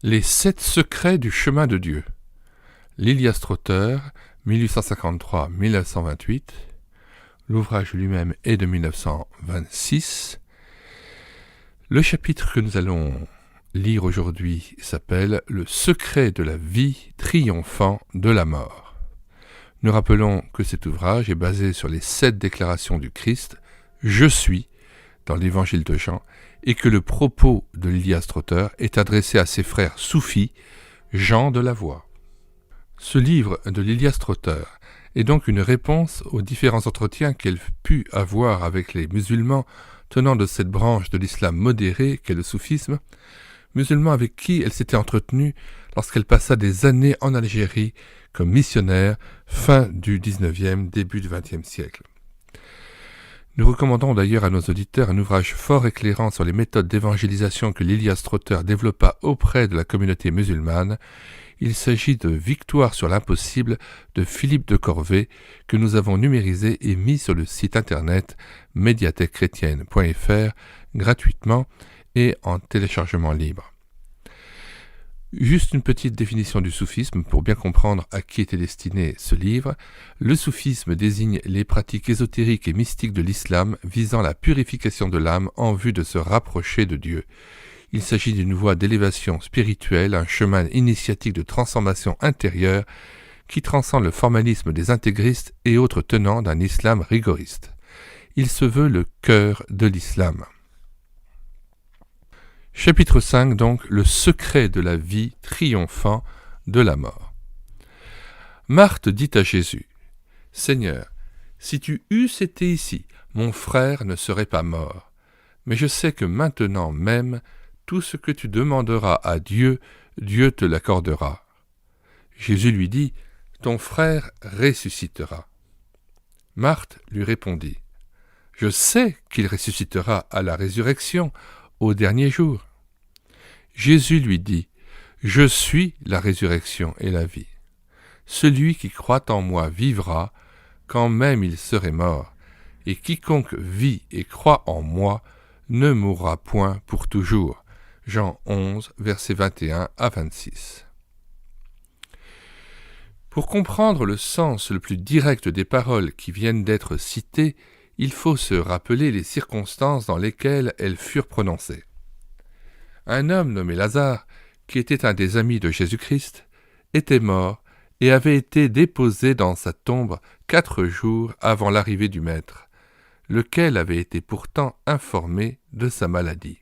Les 7 secrets du chemin de Dieu. Lilias Trotter, 1853-1928. L'ouvrage lui-même est de 1926. Le chapitre que nous allons lire aujourd'hui s'appelle « Le secret de la vie triomphant de la mort ». Nous rappelons que cet ouvrage est basé sur les 7 déclarations du Christ « Je suis » dans l'évangile de Jean, et que le propos de Lilias Trotter est adressé à ses frères soufis, Jean de la Voix. Ce livre de Lilias Trotter est donc une réponse aux différents entretiens qu'elle put avoir avec les musulmans tenant de cette branche de l'islam modéré qu'est le soufisme, musulmans avec qui elle s'était entretenue lorsqu'elle passa des années en Algérie comme missionnaire fin du 19e, début du 20e siècle. Nous recommandons d'ailleurs à nos auditeurs un ouvrage fort éclairant sur les méthodes d'évangélisation que Lilias Trotter développa auprès de la communauté musulmane. Il s'agit de Victoire sur l'impossible de Philippe de Corvée que nous avons numérisé et mis sur le site internet médiathèquechrétienne.fr gratuitement et en téléchargement libre. Juste une petite définition du soufisme pour bien comprendre à qui était destiné ce livre. Le soufisme désigne les pratiques ésotériques et mystiques de l'islam visant la purification de l'âme en vue de se rapprocher de Dieu. Il s'agit d'une voie d'élévation spirituelle, un chemin initiatique de transformation intérieure qui transcende le formalisme des intégristes et autres tenants d'un islam rigoriste. Il se veut le cœur de l'islam. Chapitre 5, donc, le secret de la vie triomphant de la mort. Marthe dit à Jésus, « Seigneur, si tu eusses été ici, mon frère ne serait pas mort. Mais je sais que maintenant même, tout ce que tu demanderas à Dieu, Dieu te l'accordera. » Jésus lui dit, « Ton frère ressuscitera. » Marthe lui répondit, « Je sais qu'il ressuscitera à la résurrection, au dernier jour. » Jésus lui dit, « Je suis la résurrection et la vie. Celui qui croit en moi vivra, quand même il serait mort, et quiconque vit et croit en moi ne mourra point pour toujours. » Jean 11, versets 21 à 26. Pour comprendre le sens le plus direct des paroles qui viennent d'être citées, il faut se rappeler les circonstances dans lesquelles elles furent prononcées. Un homme nommé Lazare, qui était un des amis de Jésus-Christ, était mort et avait été déposé dans sa tombe 4 jours avant l'arrivée du Maître, lequel avait été pourtant informé de sa maladie.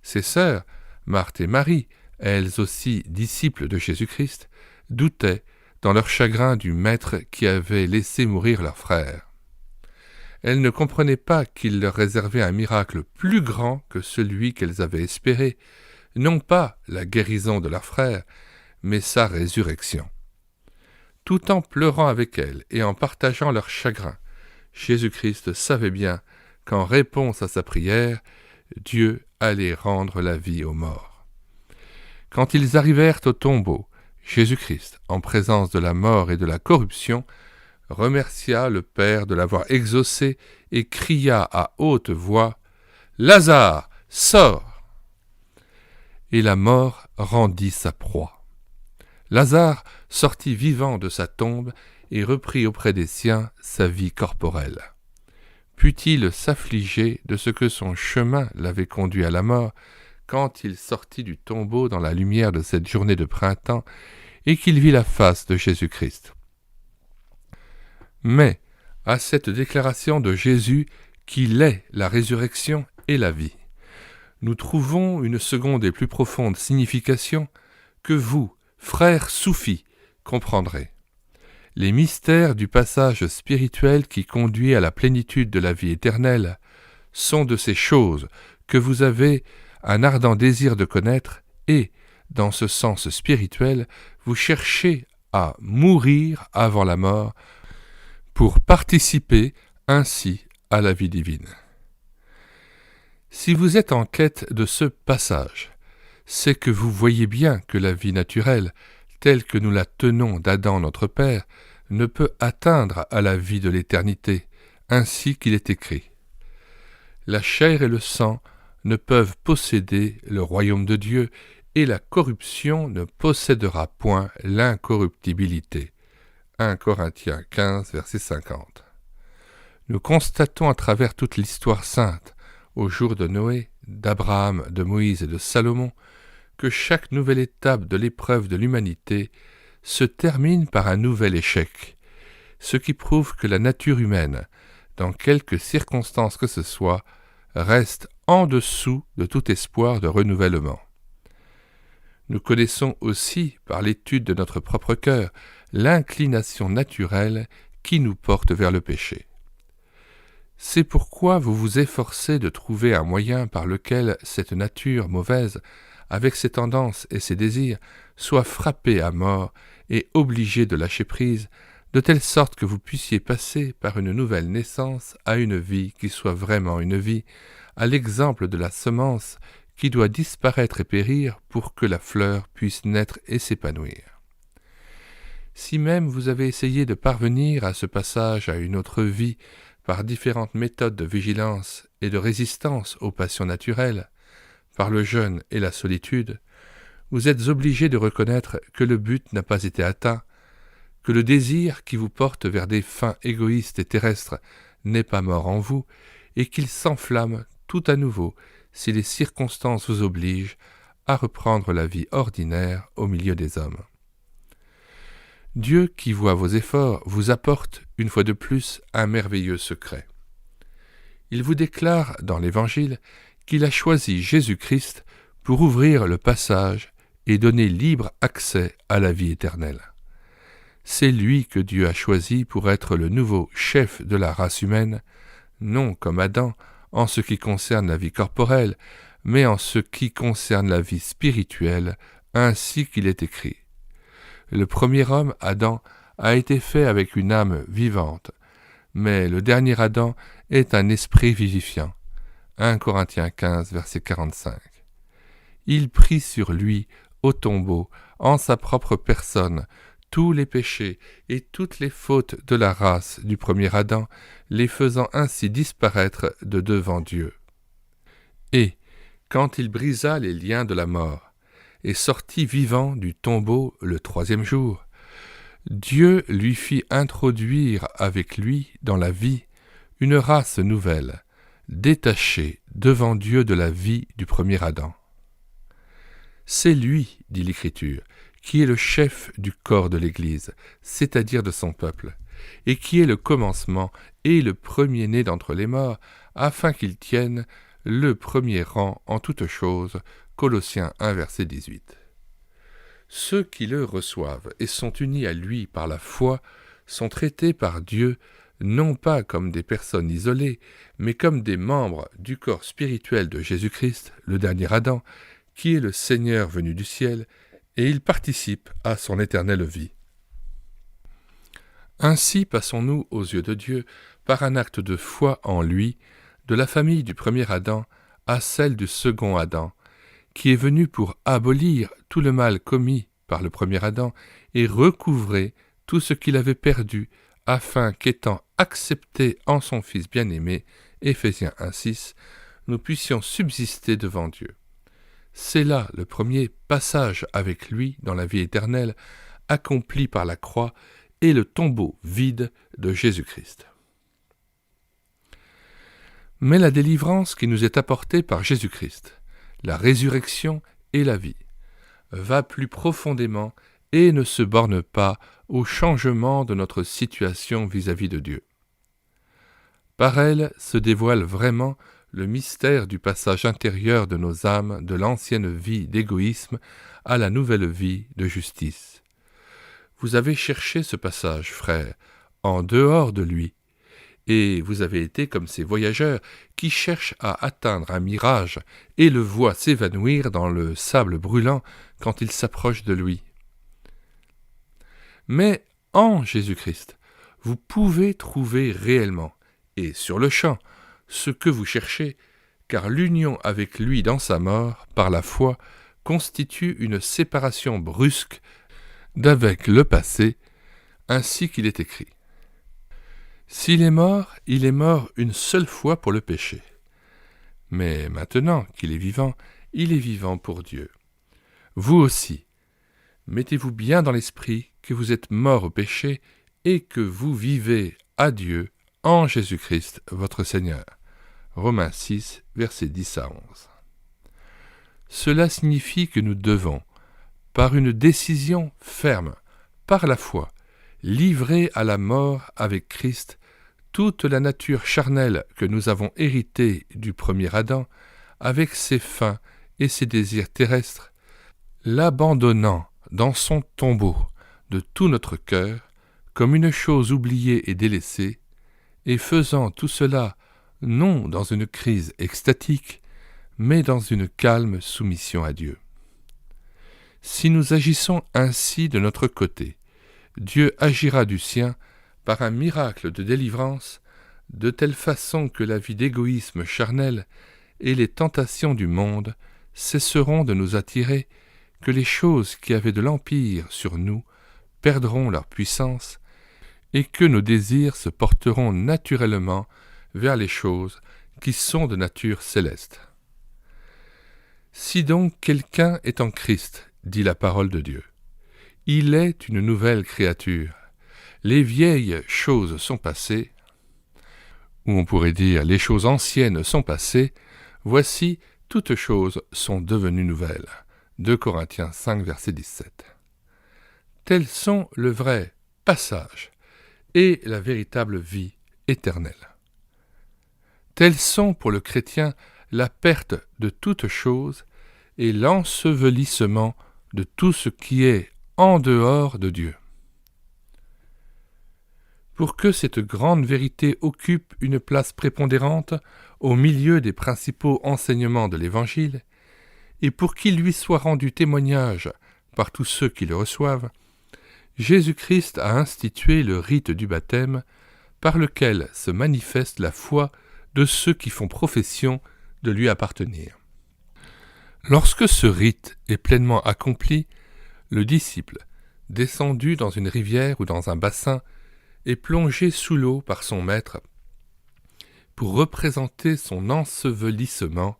Ses sœurs, Marthe et Marie, elles aussi disciples de Jésus-Christ, doutaient dans leur chagrin du Maître qui avait laissé mourir leur frère. Elles ne comprenaient pas qu'il leur réservait un miracle plus grand que celui qu'elles avaient espéré, non pas la guérison de leur frère, mais sa résurrection. Tout en pleurant avec elles et en partageant leur chagrin, Jésus-Christ savait bien qu'en réponse à sa prière, Dieu allait rendre la vie aux morts. Quand ils arrivèrent au tombeau, Jésus-Christ, en présence de la mort et de la corruption, remercia le Père de l'avoir exaucé et cria à haute voix « Lazare, sors !» Et la mort rendit sa proie. Lazare sortit vivant de sa tombe et reprit auprès des siens sa vie corporelle. Put-il s'affliger de ce que son chemin l'avait conduit à la mort quand il sortit du tombeau dans la lumière de cette journée de printemps et qu'il vit la face de Jésus-Christ? Mais à cette déclaration de Jésus qu'il est la résurrection et la vie, nous trouvons une seconde et plus profonde signification que vous, frères soufis, comprendrez. Les mystères du passage spirituel qui conduit à la plénitude de la vie éternelle sont de ces choses que vous avez un ardent désir de connaître et, dans ce sens spirituel, vous cherchez à mourir avant la mort pour participer ainsi à la vie divine. Si vous êtes en quête de ce passage, c'est que vous voyez bien que la vie naturelle, telle que nous la tenons d'Adam notre Père, ne peut atteindre à la vie de l'éternité, ainsi qu'il est écrit. La chair et le sang ne peuvent posséder le royaume de Dieu, et la corruption ne possédera point l'incorruptibilité. 1 Corinthiens 15, verset 50. Nous constatons à travers toute l'histoire sainte, au jour de Noé, d'Abraham, de Moïse et de Salomon, que chaque nouvelle étape de l'épreuve de l'humanité se termine par un nouvel échec, ce qui prouve que la nature humaine, dans quelque circonstance que ce soit, reste en dessous de tout espoir de renouvellement. Nous connaissons aussi, par l'étude de notre propre cœur, l'inclination naturelle qui nous porte vers le péché. C'est pourquoi vous vous efforcez de trouver un moyen par lequel cette nature mauvaise, avec ses tendances et ses désirs, soit frappée à mort et obligée de lâcher prise, de telle sorte que vous puissiez passer par une nouvelle naissance à une vie qui soit vraiment une vie, à l'exemple de la semence qui doit disparaître et périr pour que la fleur puisse naître et s'épanouir. Si même vous avez essayé de parvenir à ce passage à une autre vie par différentes méthodes de vigilance et de résistance aux passions naturelles, par le jeûne et la solitude, vous êtes obligé de reconnaître que le but n'a pas été atteint, que le désir qui vous porte vers des fins égoïstes et terrestres n'est pas mort en vous, et qu'il s'enflamme tout à nouveau si les circonstances vous obligent à reprendre la vie ordinaire au milieu des hommes. Dieu qui voit vos efforts vous apporte, une fois de plus, un merveilleux secret. Il vous déclare dans l'Évangile qu'il a choisi Jésus-Christ pour ouvrir le passage et donner libre accès à la vie éternelle. C'est lui que Dieu a choisi pour être le nouveau chef de la race humaine, non comme Adam en ce qui concerne la vie corporelle, mais en ce qui concerne la vie spirituelle, ainsi qu'il est écrit. Le premier homme, Adam, a été fait avec une âme vivante, mais le dernier Adam est un esprit vivifiant. 1 Corinthiens 15, verset 45. Il prit sur lui, au tombeau, en sa propre personne, tous les péchés et toutes les fautes de la race du premier Adam, les faisant ainsi disparaître de devant Dieu. Et, quand il brisa les liens de la mort, et sortit vivant du tombeau le troisième jour, Dieu lui fit introduire avec lui dans la vie une race nouvelle, détachée devant Dieu de la vie du premier Adam. C'est lui, dit l'Écriture, qui est le chef du corps de l'Église, c'est-à-dire de son peuple, et qui est le commencement et le premier-né d'entre les morts, afin qu'il tienne le premier rang en toutes choses. Colossiens 1, verset 18. Ceux qui le reçoivent et sont unis à lui par la foi sont traités par Dieu non pas comme des personnes isolées, mais comme des membres du corps spirituel de Jésus-Christ, le dernier Adam, qui est le Seigneur venu du ciel, et ils participent à son éternelle vie. Ainsi passons-nous aux yeux de Dieu, par un acte de foi en lui, de la famille du premier Adam à celle du second Adam, qui est venu pour abolir tout le mal commis par le premier Adam et recouvrer tout ce qu'il avait perdu, afin qu'étant acceptés en son Fils bien-aimé, Éphésiens 1,6, nous puissions subsister devant Dieu. C'est là le premier passage avec lui dans la vie éternelle, accompli par la croix et le tombeau vide de Jésus-Christ. Mais la délivrance qui nous est apportée par Jésus-Christ, la résurrection et la vie, va plus profondément et ne se borne pas au changement de notre situation vis-à-vis de Dieu. Par elle se dévoile vraiment le mystère du passage intérieur de nos âmes de l'ancienne vie d'égoïsme à la nouvelle vie de justice. Vous avez cherché ce passage, frères, en dehors de lui, et vous avez été comme ces voyageurs qui cherchent à atteindre un mirage et le voient s'évanouir dans le sable brûlant quand ils s'approchent de lui. Mais en Jésus-Christ, vous pouvez trouver réellement, et sur le champ, ce que vous cherchez, car l'union avec lui dans sa mort, par la foi, constitue une séparation brusque d'avec le passé, ainsi qu'il est écrit. S'il est mort, il est mort une seule fois pour le péché. Mais maintenant qu'il est vivant pour Dieu. Vous aussi, mettez-vous bien dans l'esprit que vous êtes morts au péché et que vous vivez à Dieu en Jésus-Christ votre Seigneur. Romains 6, versets 10 à 11. Cela signifie que nous devons, par une décision ferme, par la foi, livrer à la mort avec Christ toute la nature charnelle que nous avons héritée du premier Adam, avec ses fins et ses désirs terrestres, l'abandonnant dans son tombeau de tout notre cœur, comme une chose oubliée et délaissée, et faisant tout cela non dans une crise extatique, mais dans une calme soumission à Dieu. Si nous agissons ainsi de notre côté, Dieu agira du sien par un miracle de délivrance, de telle façon que la vie d'égoïsme charnel et les tentations du monde cesseront de nous attirer, que les choses qui avaient de l'empire sur nous perdront leur puissance, et que nos désirs se porteront naturellement vers les choses qui sont de nature céleste. Si donc quelqu'un est en Christ, dit la parole de Dieu, il est une nouvelle créature. Les vieilles choses sont passées, ou on pourrait dire les choses anciennes sont passées, voici toutes choses sont devenues nouvelles. 2 Corinthiens 5, verset 17. Tels sont le vrai passage et la véritable vie éternelle. Tels sont pour le chrétien la perte de toute chose et l'ensevelissement de tout ce qui est en dehors de Dieu. Pour que cette grande vérité occupe une place prépondérante au milieu des principaux enseignements de l'Évangile, et pour qu'il lui soit rendu témoignage par tous ceux qui le reçoivent, Jésus-Christ a institué le rite du baptême par lequel se manifeste la foi de ceux qui font profession de lui appartenir. Lorsque ce rite est pleinement accompli, le disciple, descendu dans une rivière ou dans un bassin, est plongé sous l'eau par son maître pour représenter son ensevelissement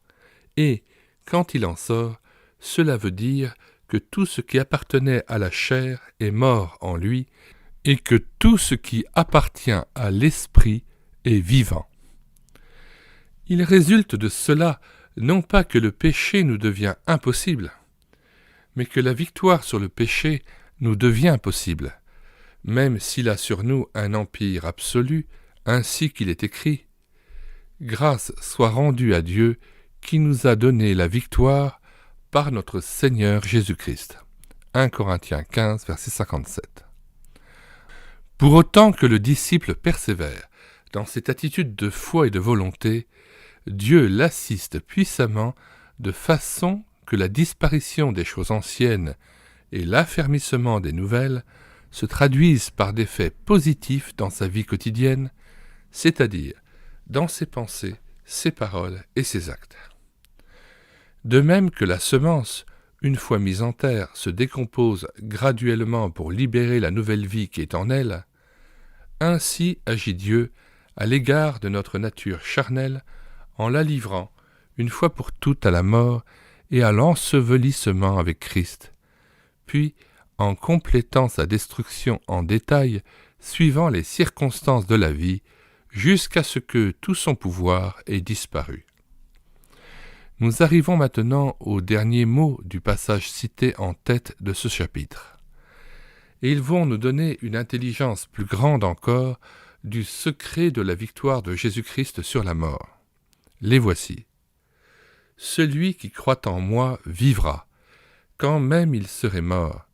et, quand il en sort, cela veut dire que tout ce qui appartenait à la chair est mort en lui et que tout ce qui appartient à l'esprit est vivant. Il résulte de cela non pas que le péché nous devient impossible, mais que la victoire sur le péché nous devient possible, même s'il a sur nous un empire absolu, ainsi qu'il est écrit « Grâce soit rendue à Dieu qui nous a donné la victoire par notre Seigneur Jésus-Christ. » 1 Corinthiens 15, verset 57. Pour autant que le disciple persévère dans cette attitude de foi et de volonté, Dieu l'assiste puissamment de façon que la disparition des choses anciennes et l'affermissement des nouvelles se traduisent par des faits positifs dans sa vie quotidienne, c'est-à-dire dans ses pensées, ses paroles et ses actes. De même que la semence, une fois mise en terre, se décompose graduellement pour libérer la nouvelle vie qui est en elle, ainsi agit Dieu à l'égard de notre nature charnelle en la livrant, une fois pour toutes, à la mort et à l'ensevelissement avec Christ, puis en complétant sa destruction en détail, suivant les circonstances de la vie, jusqu'à ce que tout son pouvoir ait disparu. Nous arrivons maintenant aux derniers mots du passage cité en tête de ce chapitre. Et ils vont nous donner une intelligence plus grande encore du secret de la victoire de Jésus-Christ sur la mort. Les voici. « Celui qui croit en moi vivra, quand même il serait mort,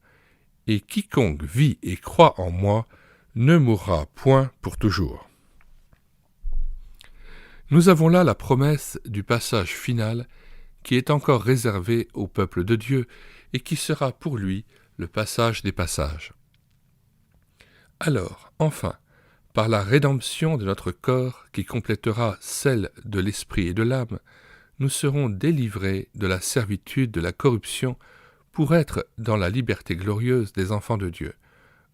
et quiconque vit et croit en moi ne mourra point pour toujours. » Nous avons là la promesse du passage final qui est encore réservé au peuple de Dieu et qui sera pour lui le passage des passages. Alors, enfin, par la rédemption de notre corps qui complétera celle de l'esprit et de l'âme, nous serons délivrés de la servitude de la corruption pour être dans la liberté glorieuse des enfants de Dieu.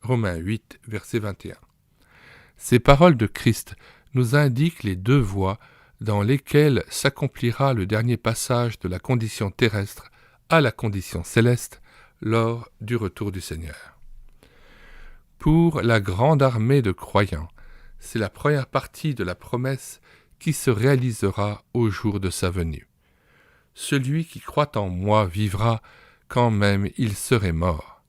Romains 8, verset 21. Ces paroles de Christ nous indiquent les deux voies dans lesquelles s'accomplira le dernier passage de la condition terrestre à la condition céleste lors du retour du Seigneur. Pour la grande armée de croyants, c'est la première partie de la promesse qui se réalisera au jour de sa venue. Celui qui croit en moi vivra quand même il serait mort.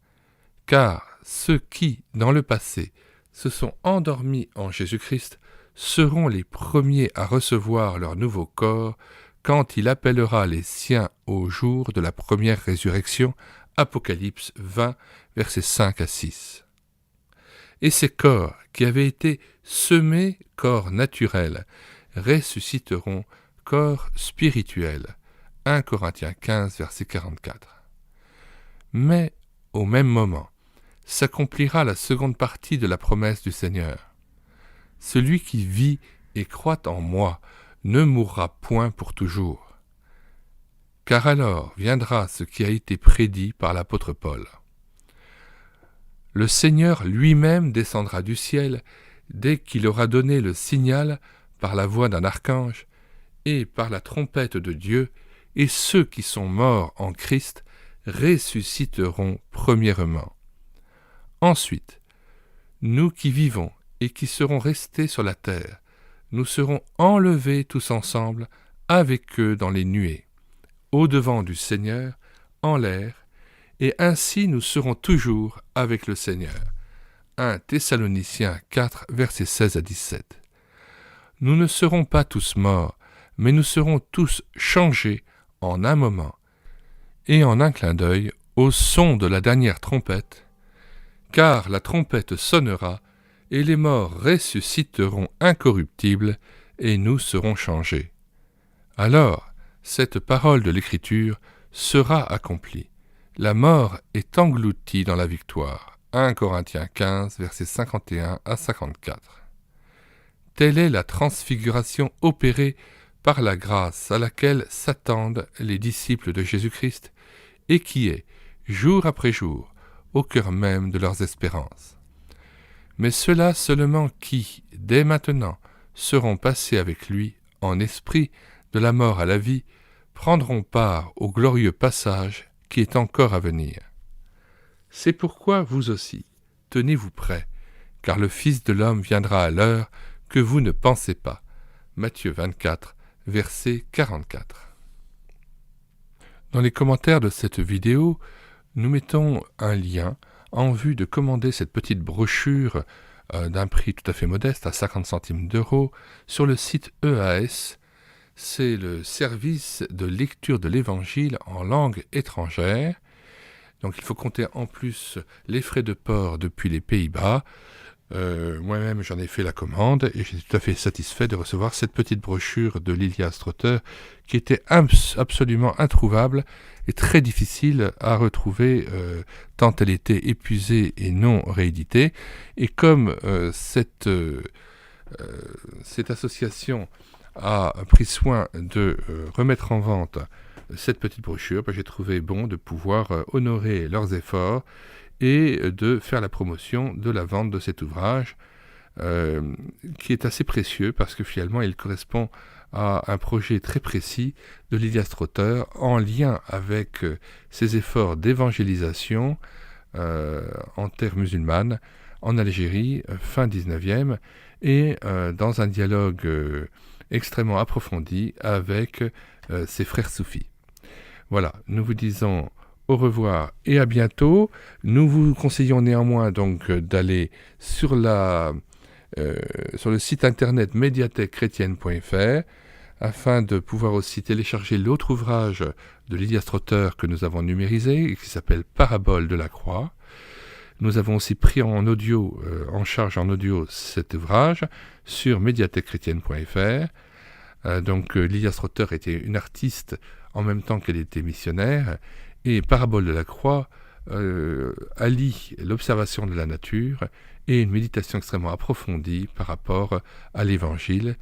Car ceux qui, dans le passé, se sont endormis en Jésus-Christ seront les premiers à recevoir leur nouveau corps quand il appellera les siens au jour de la première résurrection. Apocalypse 20, versets 5 à 6. Et ces corps qui avaient été semés corps naturels ressusciteront corps spirituels. 1 Corinthiens 15, verset 44. Mais, au même moment, s'accomplira la seconde partie de la promesse du Seigneur. Celui qui vit et croit en moi ne mourra point pour toujours. Car alors viendra ce qui a été prédit par l'apôtre Paul. Le Seigneur lui-même descendra du ciel dès qu'il aura donné le signal par la voix d'un archange et par la trompette de Dieu, et ceux qui sont morts en Christ ressusciteront premièrement. Ensuite, nous qui vivons et qui serons restés sur la terre, nous serons enlevés tous ensemble avec eux dans les nuées, au-devant du Seigneur, en l'air, et ainsi nous serons toujours avec le Seigneur. 1 Thessaloniciens 4, versets 16 à 17. Nous ne serons pas tous morts, mais nous serons tous changés en un moment, et en un clin d'œil, au son de la dernière trompette, car la trompette sonnera, et les morts ressusciteront incorruptibles, et nous serons changés. Alors, cette parole de l'Écriture sera accomplie. La mort est engloutie dans la victoire. 1 Corinthiens 15, versets 51 à 54. Telle est la transfiguration opérée par la grâce à laquelle s'attendent les disciples de Jésus-Christ et qui est, jour après jour, au cœur même de leurs espérances. Mais ceux-là seulement qui, dès maintenant, seront passés avec lui, en esprit, de la mort à la vie, prendront part au glorieux passage qui est encore à venir. C'est pourquoi vous aussi, tenez-vous prêts, car le Fils de l'homme viendra à l'heure que vous ne pensez pas. Matthieu 24, verset 44. Dans les commentaires de cette vidéo, nous mettons un lien en vue de commander cette petite brochure d'un prix tout à fait modeste, à 50 centimes d'euros, sur le site EAS. C'est le service de lecture de l'Évangile en langue étrangère. Donc il faut compter en plus les frais de port depuis les Pays-Bas. Moi-même j'en ai fait la commande et j'étais tout à fait satisfait de recevoir cette petite brochure de Lilia Strotter qui était absolument introuvable et très difficile à retrouver tant elle était épuisée et non rééditée. Et comme cette association a pris soin de remettre en vente cette petite brochure, j'ai trouvé bon de pouvoir honorer leurs efforts et de faire la promotion de la vente de cet ouvrage qui est assez précieux parce que finalement il correspond à un projet très précis de Lilia Strotter en lien avec ses efforts d'évangélisation en terre musulmane en Algérie fin 19e et dans un dialogue extrêmement approfondi avec ses frères soufis. Voilà, nous vous disons au revoir et à bientôt. Nous vous conseillons néanmoins donc d'aller sur le site internet médiathèquechrétienne.fr afin de pouvoir aussi télécharger l'autre ouvrage de Lilia Strotter que nous avons numérisé et qui s'appelle Parabole de la croix. Nous avons aussi pris en charge en audio cet ouvrage sur médiathèquechrétienne.fr. Donc Lilia Strotter était une artiste en même temps qu'elle était missionnaire, et Parabole de la croix allie l'observation de la nature et une méditation extrêmement approfondie par rapport à l'Évangile,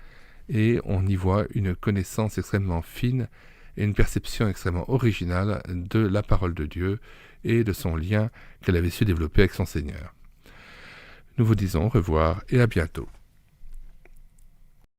et on y voit une connaissance extrêmement fine et une perception extrêmement originale de la parole de Dieu et de son lien qu'elle avait su développer avec son Seigneur. Nous vous disons au revoir et à bientôt.